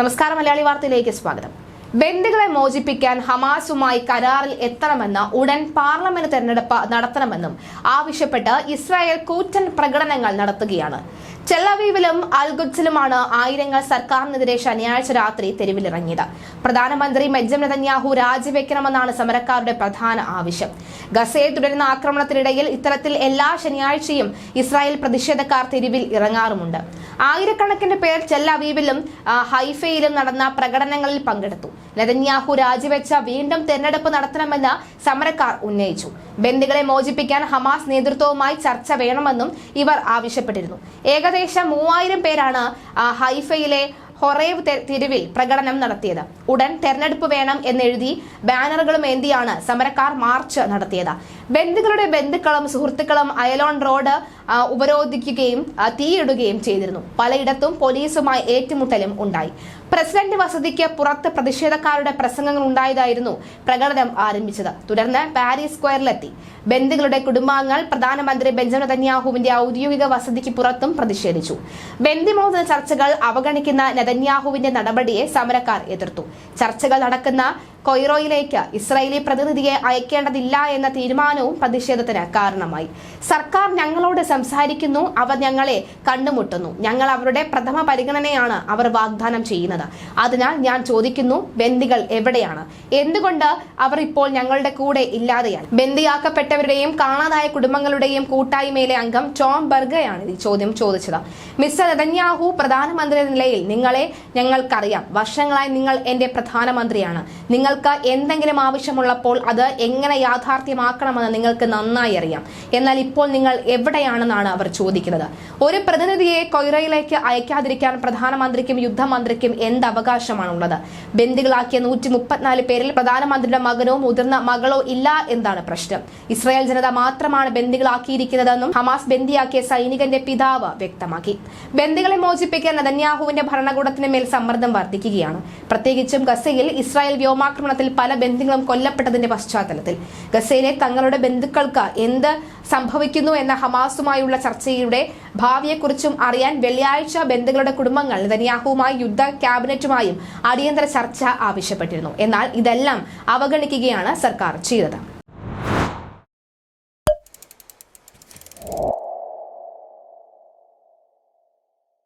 നമസ്കാരം, മലയാളി വാർത്തയിലേക്ക് സ്വാഗതം. ബന്ദികളെ മോചിപ്പിക്കാൻ ഹമാസുമായി കരാറിൽ എത്തണമെന്ന് ഉടൻ പാർലമെന്റ് തെരഞ്ഞെടുപ്പ് നടത്തണമെന്നും ആവശ്യപ്പെട്ട് ഇസ്രായേൽ കൂറ്റൻ പ്രകടനങ്ങൾ നടത്തുകയാണ്. ടെലവീവിലും അൽഖുദ്സിലുമാണ് ആയിരങ്ങൾ സർക്കാരിനെതിരെ ശനിയാഴ്ച രാത്രി തെരുവിലിറങ്ങിയത്. പ്രധാനമന്ത്രി ബെഞ്ചമിൻ നെതന്യാഹു രാജിവെക്കണമെന്നാണ് സമരക്കാരുടെ പ്രധാന ആവശ്യം. ഗസയിൽ തുടരുന്ന ആക്രമണത്തിനിടയിൽ ഇത്തരത്തിൽ എല്ലാ ശനിയാഴ്ചയും ഇസ്രായേൽ പ്രതിഷേധക്കാർ തെരുവിൽ ഇറങ്ങാറുമുണ്ട്. ആയിരക്കണക്കിന് പേർ ടെലവീവിലും ഹൈഫയിലും നടന്ന പ്രകടനങ്ങളിൽ പങ്കെടുത്തു. നെതന്യാഹു രാജിവെച്ച വീണ്ടും തെരഞ്ഞെടുപ്പ് നടത്തണമെന്ന് സമരക്കാർ ഉന്നയിച്ചു. ബന്ദികളെ മോചിപ്പിക്കാൻ ഹമാസ് നേതൃത്വവുമായി ചർച്ച വേണമെന്നും ഇവർ ആവശ്യപ്പെട്ടിരുന്നു. ഏകദേശം 3000 പേരാണ് ഹൈഫയിലെ ഹൊറേവ് തെരുവിൽ പ്രകടനം നടത്തിയത്. ഉടൻ തെരഞ്ഞെടുപ്പ് വേണം എന്നെഴുതി ബാനറുകളും ഏന്തിയാണ് സമരക്കാർ മാർച്ച് നടത്തിയത്. ബന്ദികളുടെ ബന്ധുക്കളും സുഹൃത്തുക്കളും അയലോൺ റോഡ് ഉപരോധിക്കുകയും തീയിടുകയും ചെയ്തിരുന്നു. പലയിടത്തും പോലീസുമായി ഏറ്റുമുട്ടലും ഉണ്ടായി. പ്രസിഡന്റ് വസതിക്ക് പുറത്ത് പ്രതിഷേധക്കാരുടെ പ്രസംഗങ്ങൾ ഉണ്ടായതായിരുന്നു പ്രകടനം ആരംഭിച്ചത്. തുടർന്ന് പാരീസ് സ്ക്വയറിലെത്തി ബന്ദികളുടെ കുടുംബാംഗങ്ങൾ പ്രധാനമന്ത്രി ബെഞ്ചമിൻ നെതന്യാഹുവിന്റെ ഔദ്യോഗിക വസതിക്ക് പുറത്തും പ്രതിഷേധിച്ചു. ബന്ദിമോചന ചർച്ചകൾ അവഗണിക്കുന്ന നെതന്യാഹുവിന്റെ നടപടിയെ സമരക്കാർ എതിർത്തു. ചർച്ചകൾ നടക്കുന്ന കൊയ്റോയിലേക്ക് ഇസ്രായേലി പ്രതിനിധിയെ അയക്കേണ്ടതില്ല എന്ന തീരുമാനവും പ്രതിഷേധത്തിന് കാരണമായി. സർക്കാർ ഞങ്ങളോട് സംസാരിക്കുന്നു, അവർ ഞങ്ങളെ കണ്ടുമുട്ടുന്നു. ഞങ്ങൾ അവരുടെ പ്രഥമ പരിഗണനയാണ് അവർ വാഗ്ദാനം ചെയ്യുന്നത്. അതിനാൽ ഞാൻ ചോദിക്കുന്നു, ബന്ദികൾ എവിടെയാണ്? എന്തുകൊണ്ട് അവർ ഇപ്പോൾ ഞങ്ങളുടെ കൂടെ ഇല്ലാതെയാണ്? ബന്ദിയാക്കപ്പെട്ടവരുടെയും കാണാതായ കുടുംബങ്ങളുടെയും കൂട്ടായ്മയിലെ അംഗം ടോം ബർഗയാണ് ഈ ചോദ്യം ചോദിച്ചത്. മിസ്റ്റർ നെതന്യാഹു, പ്രധാനമന്ത്രി എന്ന നിലയിൽ നിങ്ങളെ ഞങ്ങൾക്കറിയാം. വർഷങ്ങളായി നിങ്ങൾ എന്റെ പ്രധാനമന്ത്രിയാണ്. നിങ്ങൾക്ക് എന്തെങ്കിലും ആവശ്യമുള്ളപ്പോൾ അത് എങ്ങനെ യാഥാർത്ഥ്യമാക്കണമെന്ന് നിങ്ങൾക്ക് നന്നായി അറിയാം. എന്നാൽ ഇപ്പോൾ നിങ്ങൾ എവിടെയാണെന്നാണ് അവർ ചോദിക്കുന്നത്. ഒരു പ്രതിനിധിയെ കൊയ്റയിലേക്ക് അയക്കാതിരിക്കാൻ പ്രധാനമന്ത്രിക്കും യുദ്ധമന്ത്രിക്കും എന്ത് അവകാശമാണുള്ളത്? ബന്ദികളാക്കിയ 134 പേരിൽ പ്രധാനമന്ത്രിയുടെ മകനോ മുതിർന്ന മകളോ ഇല്ല എന്നാണ് പ്രശ്നം. ഇസ്രായേൽ ജനത മാത്രമാണ് ബന്ദികളാക്കിയിരിക്കുന്നതെന്നും ഹമാസ് ബന്ദിയാക്കിയ സൈനികന്റെ പിതാവ് വ്യക്തമാക്കി. ബന്ദികളെ മോചിപ്പിക്കാൻ നെതന്യാഹുവിന്റെ ഭരണകൂടത്തിന് മേൽ സമ്മർദ്ദം വർദ്ധിക്കുകയാണ്. പ്രത്യേകിച്ചും ഗസയിൽ ഇസ്രായേൽ വ്യോമാക്രമണത്തിൽ പല ബന്ദികളും കൊല്ലപ്പെട്ടതിന്റെ പശ്ചാത്തലത്തിൽ ഗസയിലെ തങ്ങളുടെ ബന്ധുക്കൾക്ക് എന്ത് സംഭവിക്കുന്നു എന്ന ഹമാസുമായുള്ള ചർച്ചയുടെ ഭാവിയെക്കുറിച്ചും അറിയാൻ വെള്ളിയാഴ്ച ബന്ദികളുടെ കുടുംബങ്ങൾ നെതന്യാഹുവുമായി യുദ്ധ ക്യാബിനറ്റുമായും അടിയന്തര ചർച്ച ആവശ്യപ്പെട്ടിരുന്നു. എന്നാൽ ഇതെല്ലാം അവഗണിക്കുകയാണ് സർക്കാർ ചെയ്തത്.